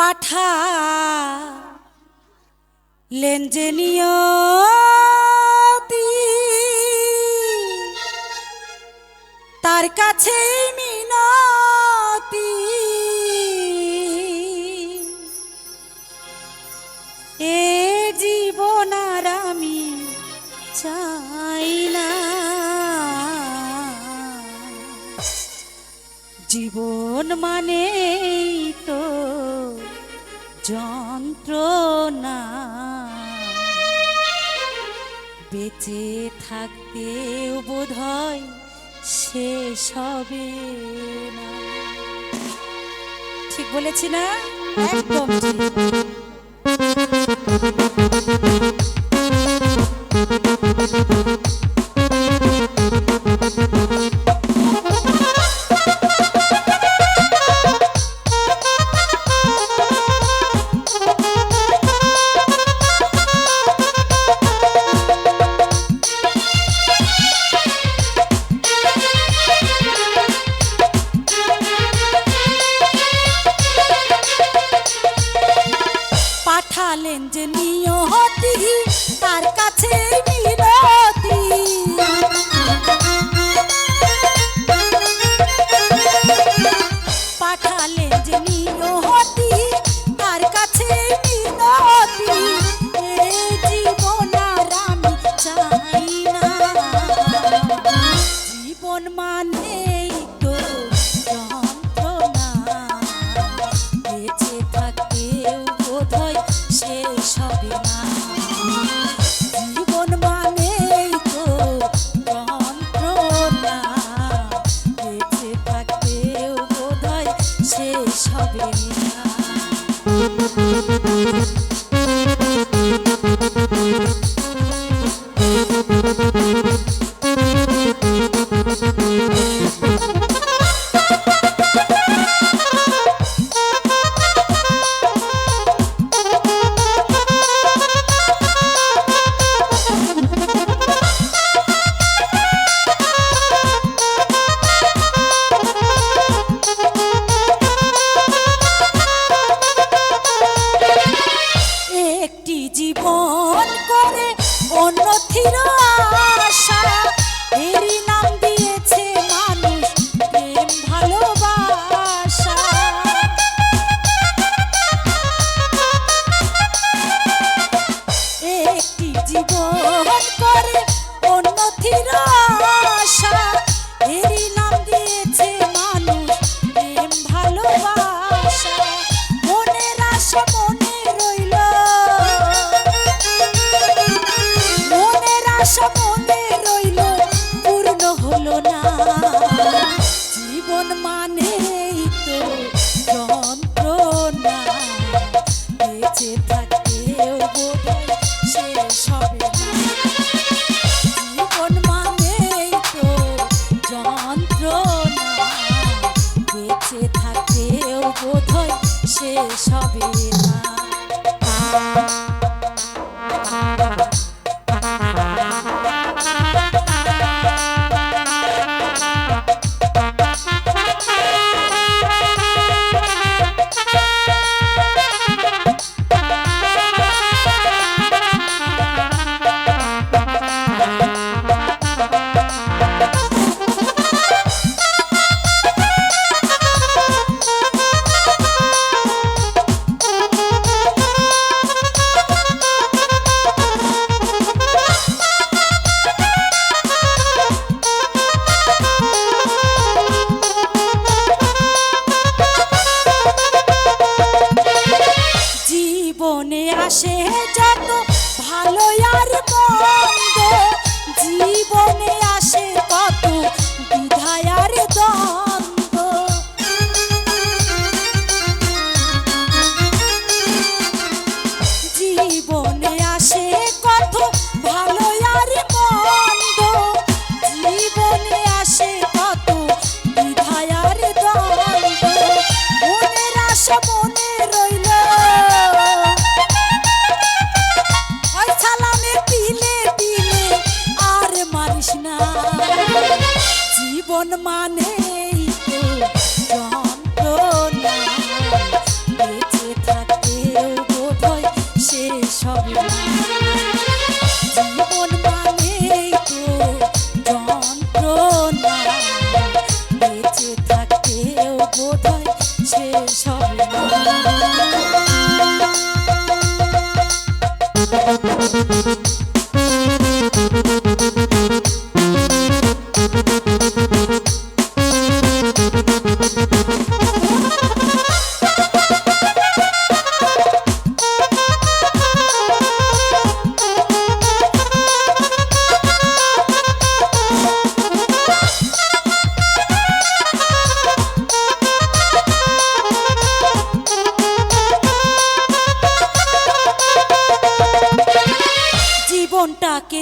পাঠা লেনজে নিয়তি তার কাছে মিনতি এ জীবন আর আমি চাই না, জীবন মানেই তো যন্ত্রণা, বেঁচে থাকতেও বোধহয় শেষ হবে না। ঠিক বলেছি না? একদম ঠিক। পাঠালেন যে নিয়তি তার কাছে মিনতি, পাঠালেন যে নিয়তি তার কাছে মিনতি, এ জীবন আর আমি চাই না, জীবন মানেই তো যন্ত্রণা, বেঁচে থাকতেও বোধহয় শেষ হবে না, জীবন মানেই তো যন্ত্রণা, বেঁচে থাকতেও বোধহয় শেষ হবে না। জীবন করে অন্যথির আশা, এরই নাম দিয়েছে মানুষ প্রেম ভালোবাসা, একটি জীবন করে অন্যথির আশা, এরই নাম দিয়েছে মানুষ প্রেম ভালোবাসা, মনের আশা মনে রইল, মনে রইল পূর্ণ হলো না, জীবন মানেই তো যন্ত্রণা, বেঁচে থাকতেও বোধহয় শেষ হবে না, জীবন মানেই তো যন্ত্রণা, বেঁচে থাকতেও বোধহয় শেষ হবে না। জীবনে আসে যত ভালো আর মন্দ, জীবনে আসে কত দ্বিধা আর দ্বন্দ্ব, জীবনে আসে কত ভালো আর মন্দ, জীবনে আসে কত দ্বিধা আর দ্বন্দ্ব, মনের আশা মনে রইল, জীবন মানেই তো যন্ত্রণা, বেঁচে থাক হয় সবে জীবনটাকে